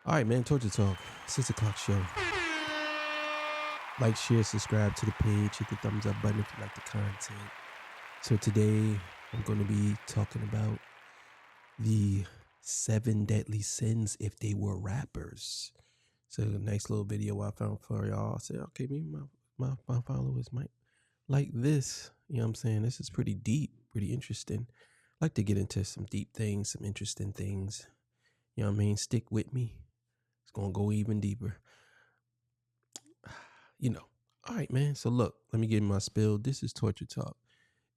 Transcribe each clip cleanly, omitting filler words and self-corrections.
All right, man. Torture Talk, 6 o'clock show. Like, share, subscribe to the page. Hit the thumbs up button if you like the content. So today, I'm going to be talking about the 7 deadly sins if they were rappers. So a nice little video I found for y'all. I said, okay, maybe my followers might like this. You know what I'm saying? This is pretty deep, pretty interesting. I like to get into some deep things, some interesting things. You know what I mean? Stick with me. It's going to go even deeper. You know. All right, man. So look, let me get my spill. This is Torture Talk.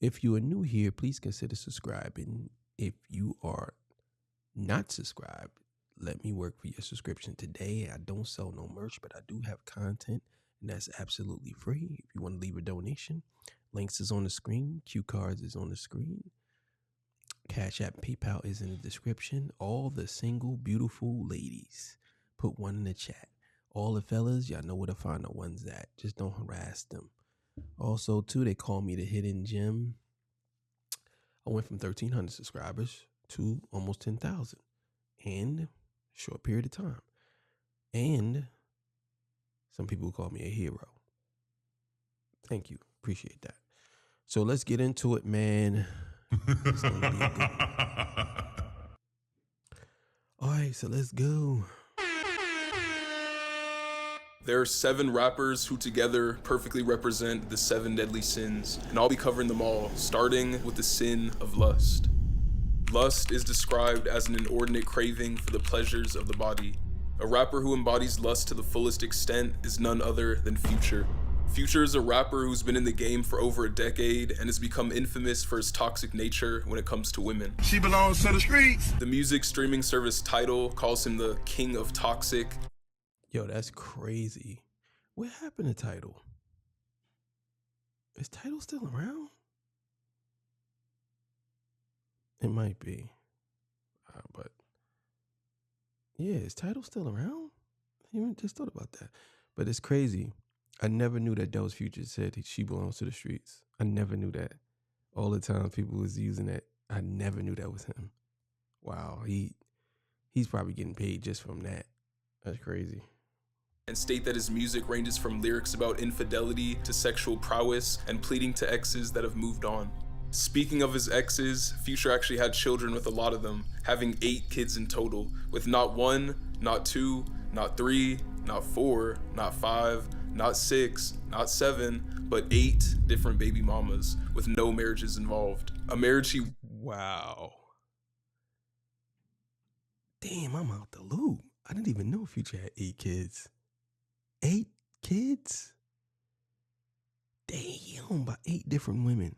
If you are new here, please consider subscribing. If you are not subscribed, let me work for your subscription today. I don't sell no merch, but I do have content, and that's absolutely free. If you want to leave a donation, links is on the screen. Cue cards is on the screen. Cash App and PayPal is in the description. All the single, beautiful ladies, put one in the chat. All the fellas, y'all know where to find the ones at. Just don't harass them. Also, too, they call me the hidden gem. I went from 1,300 subscribers to almost 10,000 in a short period of time. And some people call me a hero. Thank you. Appreciate that. So let's get into it, man. It's gonna be a good one. All right, so let's go. There are 7 rappers who together perfectly represent the 7 deadly sins, and I'll be covering them all, starting with the sin of lust. Lust is described as an inordinate craving for the pleasures of the body. A rapper who embodies lust to the fullest extent is none other than Future. Future is a rapper who's been in the game for over a decade and has become infamous for his toxic nature when it comes to women. She belongs to the streets. The music streaming service Tidal calls him the king of toxic. Yo, that's crazy. What happened to Tidal? Is Tidal still around? It might be. But yeah, is Tidal still around? I even just thought about that. But it's crazy. I never knew that was Future said she belongs to the streets. I never knew that. All the time people was using that. I never knew that was him. Wow, he's probably getting paid just from that. That's crazy. And state that his music ranges from lyrics about infidelity to sexual prowess and pleading to exes that have moved on. Speaking of his exes, Future actually had children with a lot of them, having 8 kids in total, with not 1, not 2, not 3, not 4, not 5, not 6, not 7, but 8 different baby mamas with no marriages involved. A marriage he... Wow. Damn, I'm out the loop. I didn't even know Future had 8 kids. 8 kids? Damn, by 8 different women.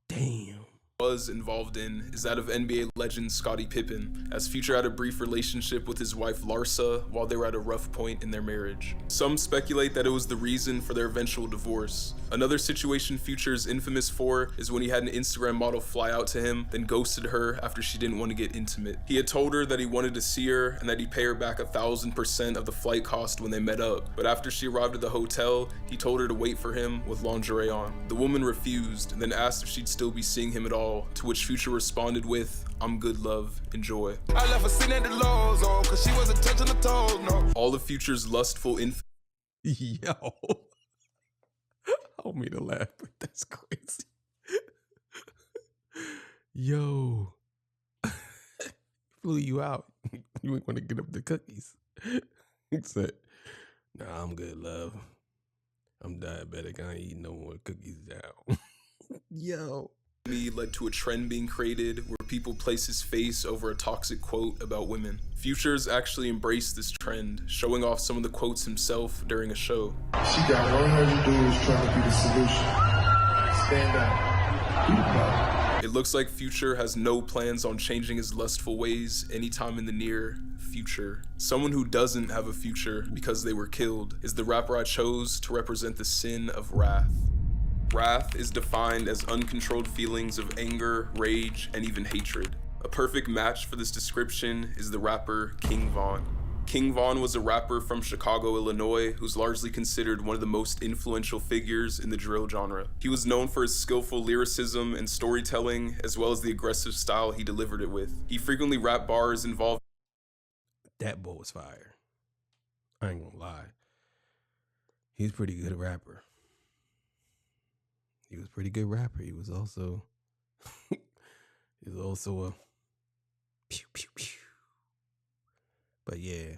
Damn. Was involved in is that of NBA legend Scottie Pippen, as Future had a brief relationship with his wife Larsa while they were at a rough point in their marriage. Some speculate that it was the reason for their eventual divorce. Another situation Future is infamous for is when he had an Instagram model fly out to him, then ghosted her after she didn't want to get intimate. He had told her that he wanted to see her and that he'd pay her back 1,000% of the flight cost when they met up, but after she arrived at the hotel, he told her to wait for him with lingerie on. The woman refused and then asked if she'd still be seeing him at all, to which Future responded with, "I'm good, love, enjoy." I left her sitting at the low zone, cause she wasn't touching the toes, no. All of Future's lustful Yo. I don't mean to laugh, but that's crazy. Yo. Flew you out. You ain't want to get up the cookies. He said, "Nah, I'm good, love. I'm diabetic. I ain't eating no more cookies now." Yo. led to a trend being created where people place his face over a toxic quote about women. Future's actually embraced this trend, showing off some of the quotes himself during a show. She got all her to do is try to be the solution. Stand up. Be proud. It looks like Future has no plans on changing his lustful ways anytime in the near future. Someone who doesn't have a future because they were killed is the rapper I chose to represent the sin of wrath. Wrath is defined as uncontrolled feelings of anger, rage, and even hatred. A perfect match for this description is the rapper King Von. King Von was a rapper from Chicago, Illinois, who's largely considered one of the most influential figures in the drill genre. He was known for his skillful lyricism and storytelling, as well as the aggressive style he delivered it with. He frequently rapped bars involved. That boy was fire. I ain't gonna lie. He's a pretty good rapper. He was a pretty good rapper. He was also a pew pew pew. But yeah,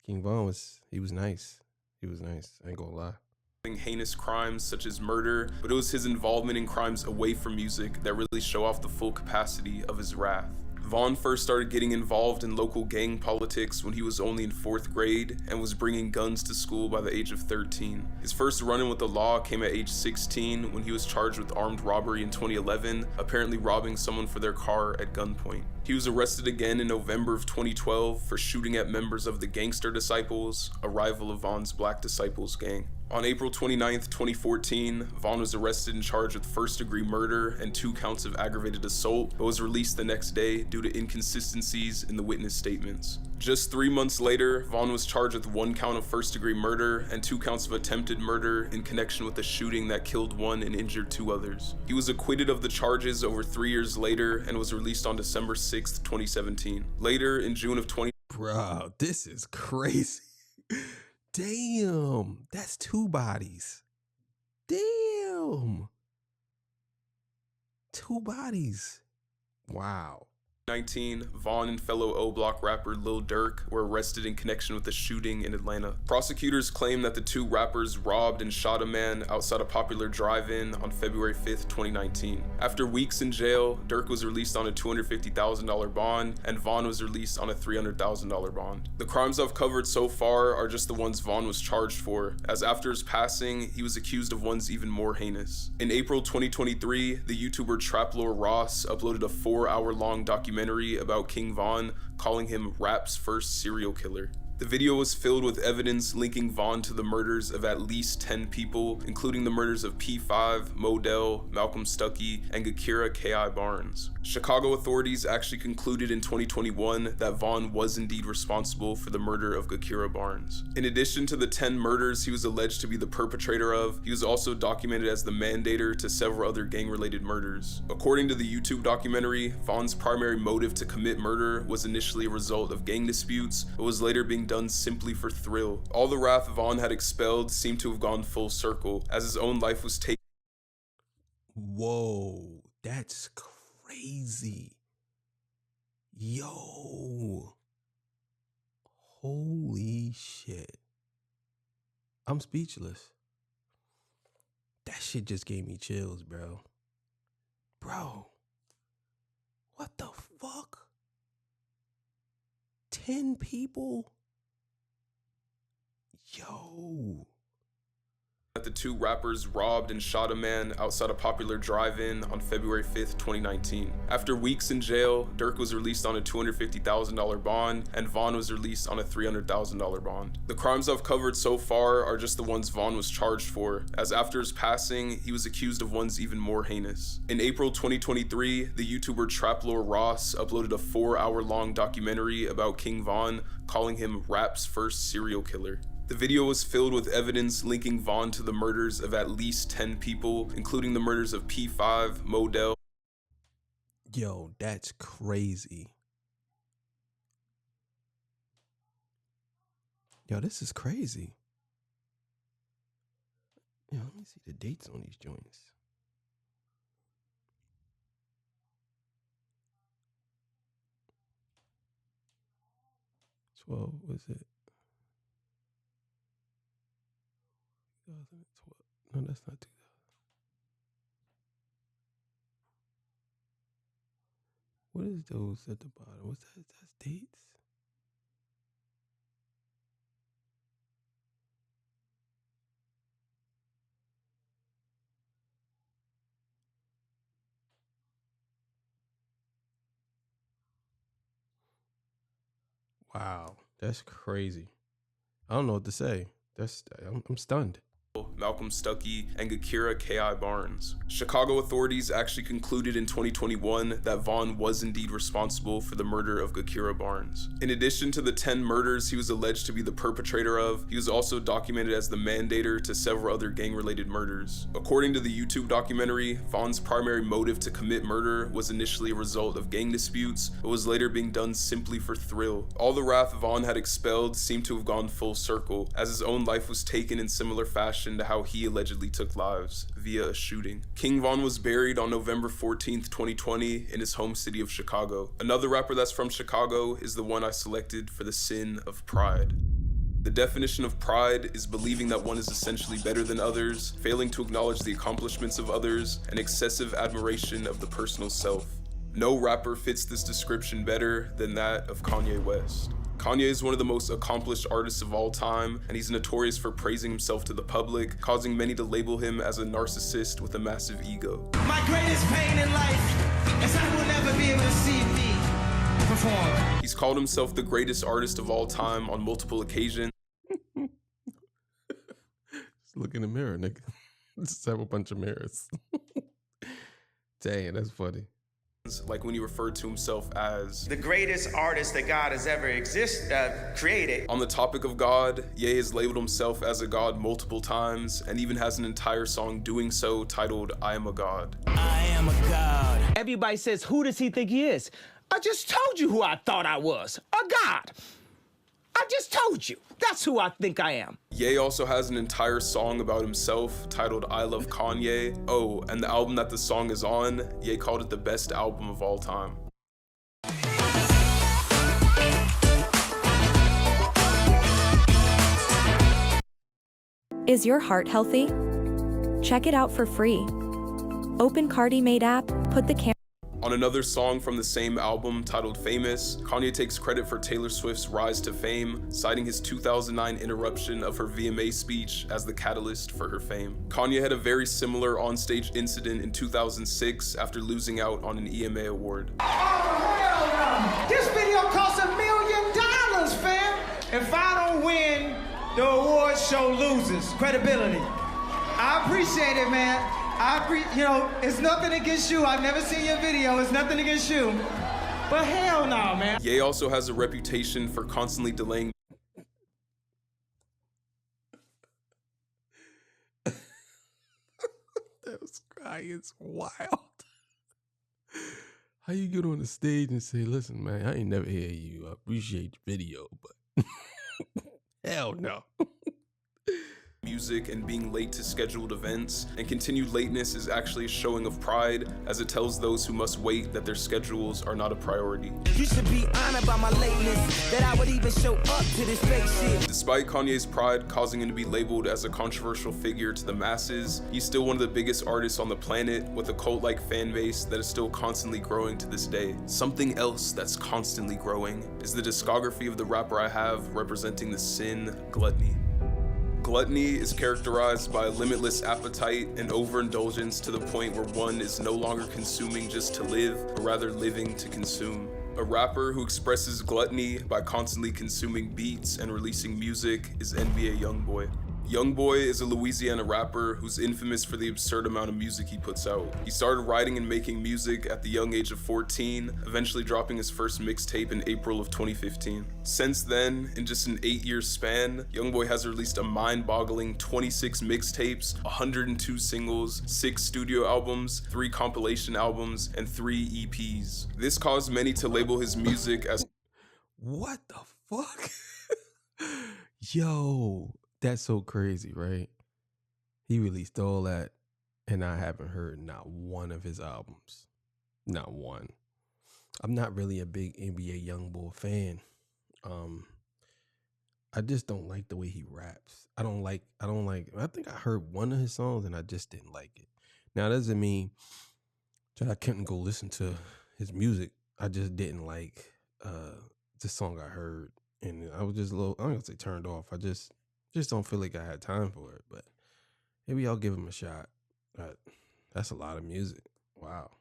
King Von was nice. He was nice. I ain't gonna lie. Heinous crimes such as murder, but it was his involvement in crimes away from music that really show off the full capacity of his wrath. Von first started getting involved in local gang politics when he was only in 4th grade and was bringing guns to school by the age of 13. His first run-in with the law came at age 16 when he was charged with armed robbery in 2011, apparently robbing someone for their car at gunpoint. He was arrested again in November of 2012 for shooting at members of the Gangster Disciples, a rival of Von's Black Disciples gang. On April 29, 2014, Von was arrested and charged with first-degree murder and 2 counts of aggravated assault, but was released the next day due to inconsistencies in the witness statements. Just 3 months later, Von was charged with 1 count of first-degree murder and 2 counts of attempted murder in connection with a shooting that killed 1 and injured 2 others. He was acquitted of the charges over 3 years later and was released on December 6, 2017. Later, in June of 20... Bro, this is crazy. Damn, that's 2 bodies. Damn. 2 bodies. Wow. 2019, Von and fellow O-Block rapper Lil Durk were arrested in connection with the shooting in Atlanta. Prosecutors claim that the 2 rappers robbed and shot a man outside a popular drive-in on February 5th, 2019. After weeks in jail, Durk was released on a $250,000 bond, and Von was released on a $300,000 bond. The crimes I've covered so far are just the ones Von was charged for, as after his passing, he was accused of ones even more heinous. In April 2023, the YouTuber Traplore Ross uploaded a 4-hour-long documentary about King Von, calling him rap's first serial killer. The video was filled with evidence linking Von to the murders of at least 10 people, including the murders of P5, Modell, Malcolm Stuckey, and Gakira K.I. Barnes. Chicago authorities actually concluded in 2021 that Von was indeed responsible for the murder of Gakira Barnes. In addition to the 10 murders he was alleged to be the perpetrator of, he was also documented as the mandator to several other gang-related murders. According to the YouTube documentary, Von's primary motive to commit murder was initially a result of gang disputes, but was later being done simply for thrill. All the wrath Von had expelled seemed to have gone full circle, as his own life was taken. Whoa, that's crazy. Yo. Holy shit. I'm speechless. That shit just gave me chills, bro. Bro. What the fuck? 10 people? Yo. That the 2 rappers robbed and shot a man outside a popular drive-in on February 5th, 2019. After weeks in jail, Durk was released on a $250,000 bond, and Von was released on a $300,000 bond. The crimes I've covered so far are just the ones Von was charged for, as after his passing, he was accused of ones even more heinous. In April 2023, the YouTuber Traplore Ross uploaded a 4-hour-long documentary about King Von, calling him rap's first serial killer. The video was filled with evidence linking Von to the murders of at least 10 people, including the murders of P5, Modell. Yo, that's crazy. Yo, this is crazy. Yo, let me see the dates on these joints. What was it? 2012. No, that's not 2000. What is those at the bottom? What's that? That's dates? Wow, that's crazy. I don't know what to say. I'm stunned. Malcolm Stuckey, and Gakira K.I. Barnes. Chicago authorities actually concluded in 2021 that Vaughn was indeed responsible for the murder of Gakira Barnes. In addition to the 10 murders he was alleged to be the perpetrator of, he was also documented as the mandator to several other gang-related murders. According to the YouTube documentary, Vaughn's primary motive to commit murder was initially a result of gang disputes, but was later being done simply for thrill. All the wrath Vaughn had expelled seemed to have gone full circle, as his own life was taken in similar fashion to how he allegedly took lives, via a shooting. King Von was buried on November 14th, 2020 in his home city of Chicago. Another rapper that's from Chicago is the one I selected for the sin of pride. The definition of pride is believing that one is essentially better than others, failing to acknowledge the accomplishments of others, and excessive admiration of the personal self. No rapper fits this description better than that of Kanye West. Kanye is one of the most accomplished artists of all time, and he's notorious for praising himself to the public, causing many to label him as a narcissist with a massive ego. My greatest pain in life is I will never be able to see me perform. He's called himself the greatest artist of all time on multiple occasions. Just look in the mirror, nigga. Just have a bunch of mirrors. Dang, that's funny. Like when he referred to himself as the greatest artist that God has ever created. On the topic of God, Ye has labeled himself as a god multiple times, and even has an entire song doing so titled I Am a God. I am a god. Everybody says, who does he think he is? I just told you who I thought I was, a god. I just told you, that's who I think I am. Ye also has an entire song about himself titled I Love Kanye. Oh, and the album that the song is on, Ye called it the best album of all time. Is your heart healthy? Check it out for free. Open Culminates app, put the camera. On another song from the same album titled Famous, Kanye takes credit for Taylor Swift's rise to fame, citing his 2009 interruption of her VMA speech as the catalyst for her fame. Kanye had a very similar onstage incident in 2006 after losing out on an EMA award. Oh, hell no! This video costs $1 million, fam! If I don't win, the award show loses credibility. I appreciate it, man. It's nothing against you. I've never seen your video. It's nothing against you. But hell no, man. Ye also has a reputation for constantly delaying. That was crying. It's wild. How you get on the stage and say, listen, man, I ain't never hear you. I appreciate the video, but hell no. Music and being late to scheduled events, and continued lateness is actually a showing of pride, as it tells those who must wait that their schedules are not a priority. You should be honored by my lateness, that I would even show up to this fake shit. Despite Kanye's pride causing him to be labeled as a controversial figure to the masses, he's still one of the biggest artists on the planet, with a cult-like fan base that is still constantly growing to this day. Something else that's constantly growing is the discography of the rapper I have representing the sin, gluttony. Gluttony is characterized by a limitless appetite and overindulgence to the point where one is no longer consuming just to live, but rather living to consume. A rapper who expresses gluttony by constantly consuming beats and releasing music is NBA YoungBoy. YoungBoy is a Louisiana rapper who's infamous for the absurd amount of music he puts out. He started writing and making music at the young age of 14, eventually dropping his first mixtape in April of 2015. Since then, in just an 8-year span, YoungBoy has released a mind-boggling 26 mixtapes, 102 singles, 6 studio albums, 3 compilation albums, and 3 EPs. This caused many to label his music as What the fuck? Yo, that's so crazy, right? He released all that, and I haven't heard not one of his albums. Not one. I'm not really a big NBA YoungBoy fan. I just don't like the way he raps. I think I heard one of his songs and I just didn't like it. Now, that doesn't mean that I couldn't go listen to his music. I just didn't like the song I heard, and I was just a little, I'm gonna say turned off. I just don't feel like I had time for it, but maybe I'll give him a shot. But that's a lot of music. Wow.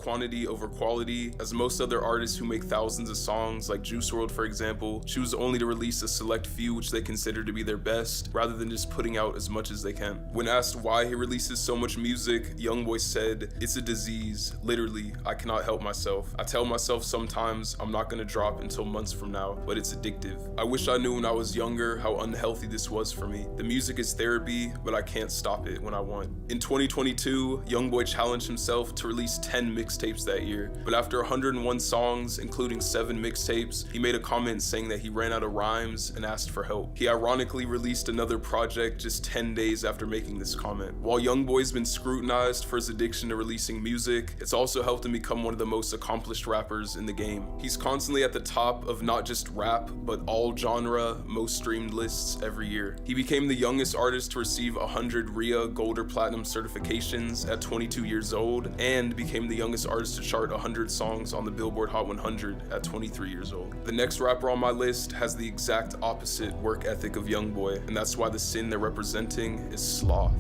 quantity over quality. As most other artists who make thousands of songs, like Juice WRLD for example, choose only to release a select few which they consider to be their best, rather than just putting out as much as they can. When asked why he releases so much music, YoungBoy said, "It's a disease. Literally, I cannot help myself. I tell myself sometimes I'm not gonna drop until months from now, but it's addictive. I wish I knew when I was younger how unhealthy this was for me. The music is therapy, but I can't stop it when I want." In 2022, YoungBoy challenged himself to release 10 mixtapes that year, but after 101 songs, including 7 mixtapes, he made a comment saying that he ran out of rhymes and asked for help. He ironically released another project just 10 days after making this comment. While YoungBoy's been scrutinized for his addiction to releasing music, it's also helped him become one of the most accomplished rappers in the game. He's constantly at the top of not just rap, but all genre, most streamed lists every year. He became the youngest artist to receive 100 RIA Gold or Platinum certifications at 22 years old, and became the youngest artist to chart 100 songs on the Billboard Hot 100 at 23 years old. The next rapper on my list has the exact opposite work ethic of YoungBoy, and that's why the sin they're representing is sloth.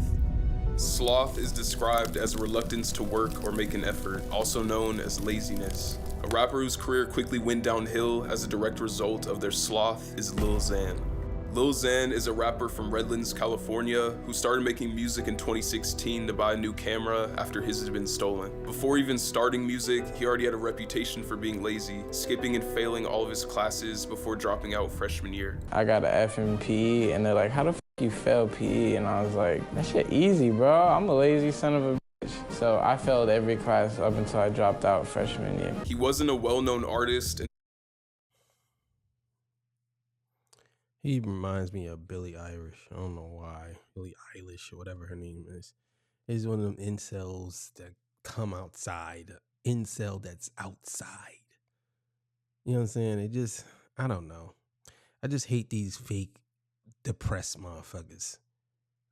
Sloth is described as a reluctance to work or make an effort, also known as laziness. A rapper whose career quickly went downhill as a direct result of their sloth is Lil Xan. Lil Xan is a rapper from Redlands, California, who started making music in 2016 to buy a new camera after his had been stolen. Before even starting music, he already had a reputation for being lazy, skipping and failing all of his classes before dropping out freshman year. I got an F in PE, and they're like, "How the f you fail PE?" And I was like, "That shit easy, bro. I'm a lazy son of a bitch." So I failed every class up until I dropped out freshman year. He wasn't a well-known artist. He reminds me of Billie Eilish. I don't know why. Billie Eilish or whatever her name is. He's one of them incels that come outside. Incel that's outside. You know what I'm saying? It just, I don't know. I just hate these fake depressed motherfuckers.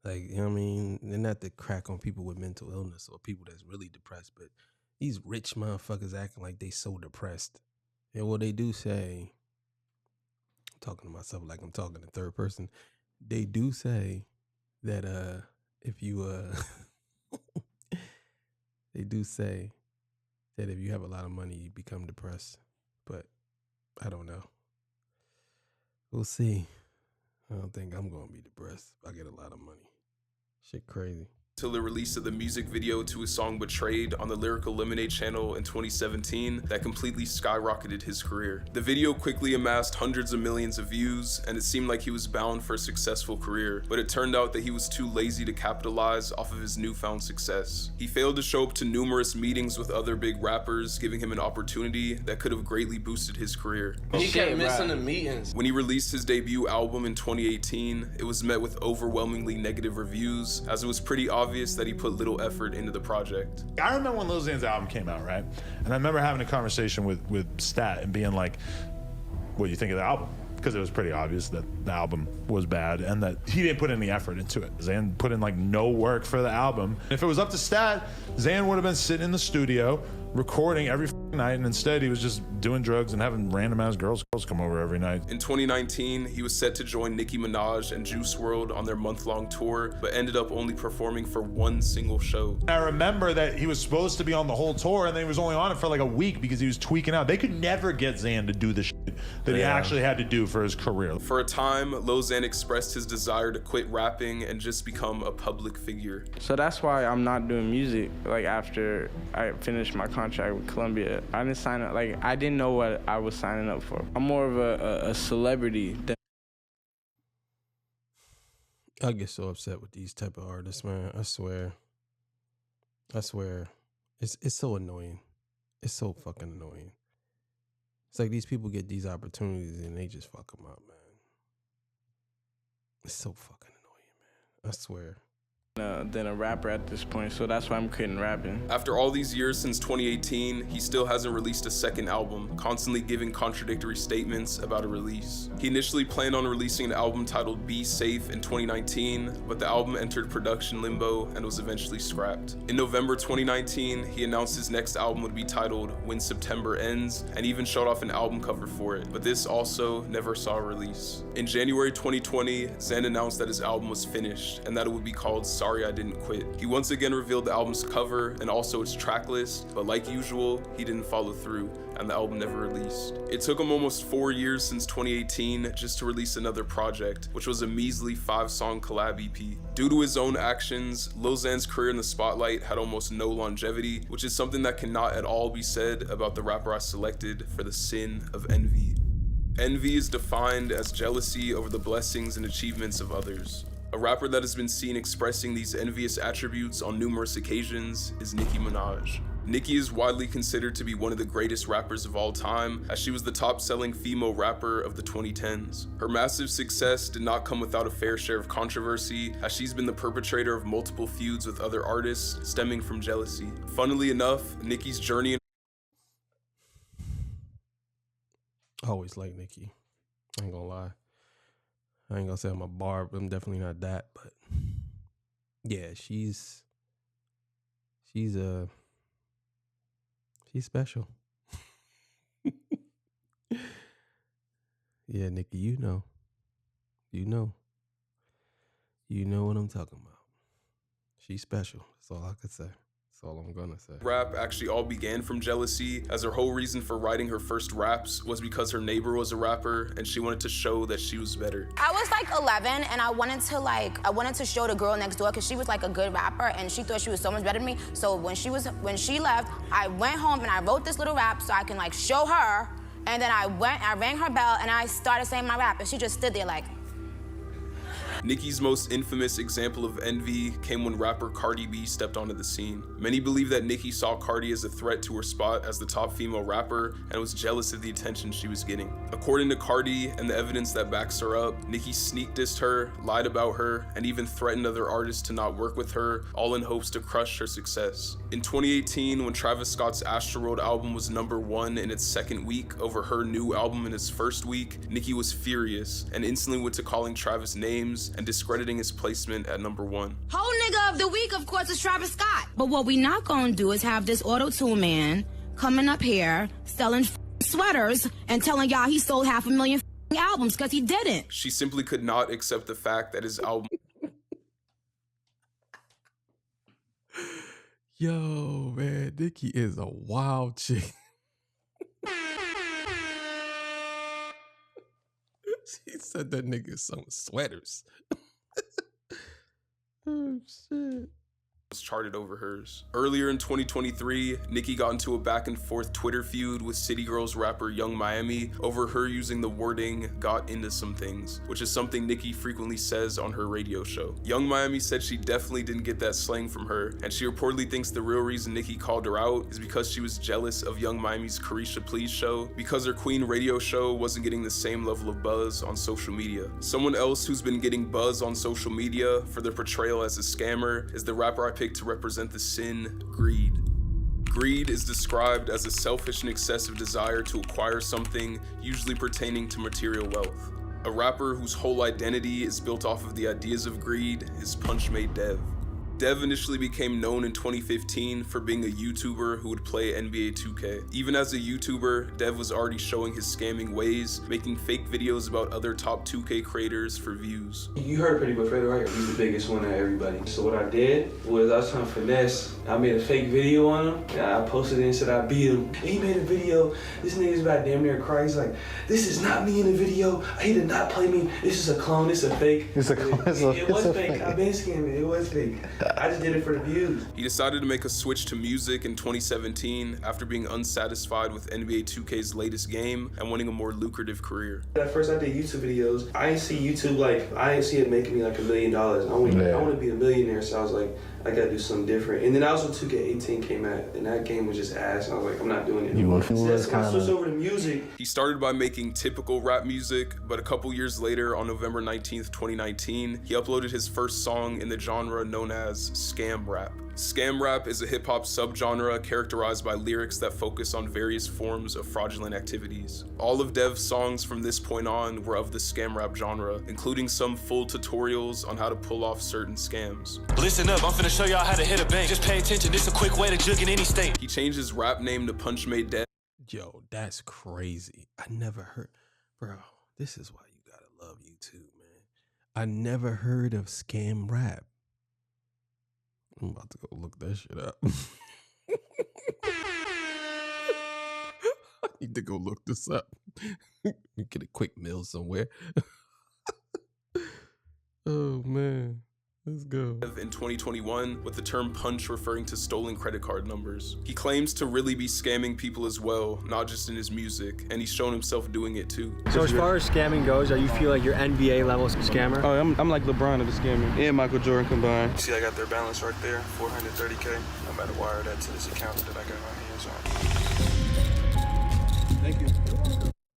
Like, you know what I mean? They're not to crack on people with mental illness or people that's really depressed, but these rich motherfuckers acting like they so depressed. And what they do say, talking to myself like I'm talking in third person, they do say that if you they do say that if you have a lot of money you become depressed, but I don't know. We'll see. I don't think I'm gonna be depressed if I get a lot of money. Shit crazy. Till the release of the music video to his song Betrayed on the Lyrical Lemonade channel in 2017 that completely skyrocketed his career. The video quickly amassed hundreds of millions of views, and it seemed like he was bound for a successful career, but it turned out that he was too lazy to capitalize off of his newfound success. He failed to show up to numerous meetings with other big rappers, giving him an opportunity that could have greatly boosted his career. He kept missing the meetings. When he released his debut album in 2018, it was met with overwhelmingly negative reviews, as it was pretty obvious that he put little effort into the project. I remember when Lil Xan's album came out, right? And I remember having a conversation with Stat and being like, what do you think of the album? Because it was pretty obvious that the album was bad and that he didn't put any effort into it. Xan put in like no work for the album. If it was up to Stat, Xan would have been sitting in the studio recording every night, and instead he was just doing drugs and having random ass girls come over every night. In 2019, he was set to join Nicki Minaj and Juice WRLD on their month-long tour, but ended up only performing for one single show. I remember that he was supposed to be on the whole tour, and then he was only on it for like a week because he was tweaking out. They could never get Xan to do the shit that he actually had to do for his career. For a time, Lil Xan expressed his desire to quit rapping and just become a public figure. So that's why I'm not doing music. Like after I finished my contract with Columbia, I didn't sign up. Like I didn't know what I was signing up for. I'm more of a celebrity. I get so upset with these type of artists, man. I swear. It's so annoying. It's so fucking annoying. It's like these people get these opportunities and they just fuck them up, man. It's so fucking annoying, man. I swear. Than a rapper at this point, so that's why I'm quitting rapping. After all these years since 2018, he still hasn't released a second album, constantly giving contradictory statements about a release. He initially planned on releasing an album titled Be Safe in 2019, but the album entered production limbo and was eventually scrapped. In November 2019, he announced his next album would be titled When September Ends, and even showed off an album cover for it, but this also never saw a release. In January 2020, Xan announced that his album was finished and that it would be called Sorry Sorry I Didn't Quit. He once again revealed the album's cover and also its track list, but like usual, he didn't follow through, and the album never released. It took him almost 4 years since 2018 just to release another project, which was a measly 5-song collab EP. Due to his own actions, Lil Xan's career in the spotlight had almost no longevity, which is something that cannot at all be said about the rapper I selected for the sin of envy. Envy is defined as jealousy over the blessings and achievements of others. A rapper that has been seen expressing these envious attributes on numerous occasions is Nicki Minaj. Nicki is widely considered to be one of the greatest rappers of all time, as she was the top-selling female rapper of the 2010s. Her massive success did not come without a fair share of controversy, as she's been the perpetrator of multiple feuds with other artists stemming from jealousy. Funnily enough, Nicki's journey I always like Nicki. I ain't gonna lie. I ain't gonna say I'm a barb. I'm definitely not that, but yeah, she's special. Yeah, Nicki, you know what I'm talking about. She's special. That's all I could say. That's all I'm gonna say. Rap actually all began from jealousy, as her whole reason for writing her first raps was because her neighbor was a rapper and she wanted to show that she was better. I was like 11 and I wanted to show the girl next door because she was like a good rapper and she thought she was so much better than me. So when she left, I went home and I wrote this little rap so I can like show her, and then I rang her bell and I started saying my rap and she just stood there like. Nicki's most infamous example of envy came when rapper Cardi B stepped onto the scene. Many believe that Nicki saw Cardi as a threat to her spot as the top female rapper and was jealous of the attention she was getting. According to Cardi and the evidence that backs her up, Nicki sneak dissed her, lied about her, and even threatened other artists to not work with her, all in hopes to crush her success. In 2018, when Travis Scott's Astroworld album was #1 in its second week over her new album in its first week, Nicki was furious and instantly went to calling Travis names and discrediting his placement at #1. Whole nigga of the week, of course, is Travis Scott. But what we not gonna do is have this auto-tune man coming up here selling sweaters and telling y'all he sold 500,000 albums, because he didn't. She simply could not accept the fact that his album Yo, man, Nicki is a wild chick. She said that nigga some sweaters. Oh, shit. was charted over hers. Earlier in 2023, Nicki got into a back and forth Twitter feud with City Girls rapper Young Miami over her using the wording "got into some things," which is something Nicki frequently says on her radio show. Young Miami said she definitely didn't get that slang from her, and she reportedly thinks the real reason Nicki called her out is because she was jealous of Young Miami's Carisha Please show, because her Queen radio show wasn't getting the same level of buzz on social media. Someone else who's been getting buzz on social media for their portrayal as a scammer is the rapper I picked to represent the sin, greed. Greed is described as a selfish and excessive desire to acquire something, usually pertaining to material wealth. A rapper whose whole identity is built off of the ideas of greed is Punchmade Dev. Dev initially became known in 2015 for being a YouTuber who would play NBA 2K. Even as a YouTuber, Dev was already showing his scamming ways, making fake videos about other top 2K creators for views. You heard Pretty Boy Fredo, right? He's the biggest one of everybody. So what I did was I was trying to finesse. I made a fake video on him, and I posted it and said I beat him. And he made a video. This nigga's about damn near cry. He's like, "This is not me in the video. He did not play me. This is a clone. This is a fake." It's a clone. It was fake. I've been scamming. It was fake. I just did it for the views. He decided to make a switch to music in 2017 after being unsatisfied with NBA 2K's latest game and wanting a more lucrative career. At first I did YouTube videos. I didn't see YouTube I didn't see it making me like $1 million. I want to be a millionaire, so I was like, I gotta do something different. And then also 2K18 came out, and that game was just ass. And I was like, I'm not doing it anymore. So I switched over to music. He started by making typical rap music, but a couple years later, on November 19th, 2019, he uploaded his first song in the genre known as scam rap. Scam rap is a hip-hop subgenre characterized by lyrics that focus on various forms of fraudulent activities. All of Dev's songs from this point on were of the scam rap genre, including some full tutorials on how to pull off certain scams. Listen up, I'm finna show y'all how to hit a bank. Just pay attention, this a quick way to jug in any state. He changed his rap name to Punchmade Dev. Yo, that's crazy. I never heard, bro, this is why you gotta love YouTube, man. I never heard of scam rap. I'm about to go look that shit up. I need to go look this up. Get a quick meal somewhere. Oh, man. Let's go. In 2021, with the term punch referring to stolen credit card numbers. He claims to really be scamming people as well, not just in his music, and he's shown himself doing it too. So as far as scamming goes, you feel like you're NBA level scammer? Oh, I'm like LeBron of the scamming and Michael Jordan combined. See, I got their balance right there, $430K. I'm about to wire that to this account that I got my hands on. Thank you.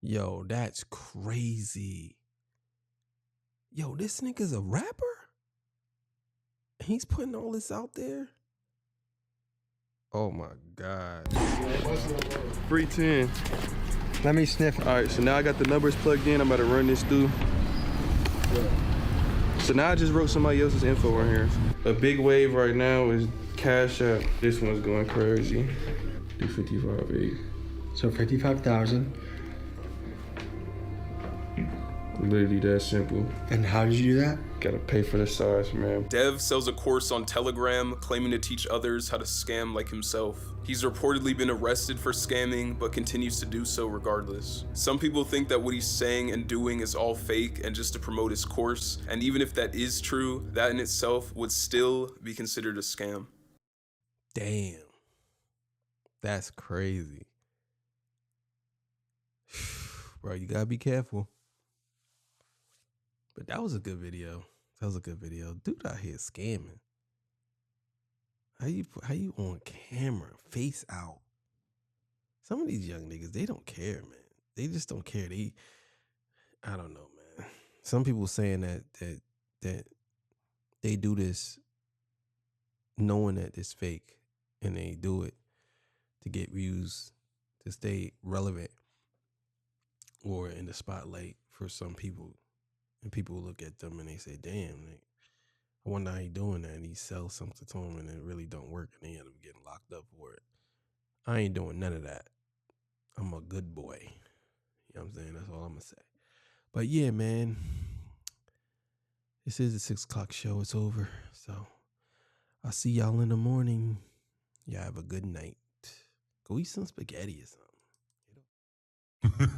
Yo, that's crazy. Yo, this nigga's a rapper? He's putting all this out there? Oh my God. Free 10. Let me sniff. All right, so now I got the numbers plugged in. I'm about to run this through. So now I just wrote somebody else's info right here. A big wave right now is Cash App. This one's going crazy. Do 55.8. So 55,000. Literally that simple. And how did you do that? Gotta pay for the size, man. Dev sells a course on Telegram, claiming to teach others how to scam like himself. He's reportedly been arrested for scamming, but continues to do so regardless. Some people think that what he's saying and doing is all fake and just to promote his course, and even if that is true, that in itself would still be considered a scam. Damn. That's crazy. Bro, you gotta be careful. But that was a good video. That was a good video. Dude out here scamming. How you on camera, face out? Some of these young niggas, they don't care, man. They just don't care. I don't know, man. Some people saying that they do this knowing that it's fake, and they do it to get views, to stay relevant or in the spotlight for some people. And people look at them and they say, damn, I wonder how he doing that. And he sells something to them and it really don't work. And they end up getting locked up for it. I ain't doing none of that. I'm a good boy. You know what I'm saying? That's all I'm going to say. But yeah, man, this is the 6 o'clock show. It's over. So I'll see y'all in the morning. Y'all have a good night. Go eat some spaghetti or something.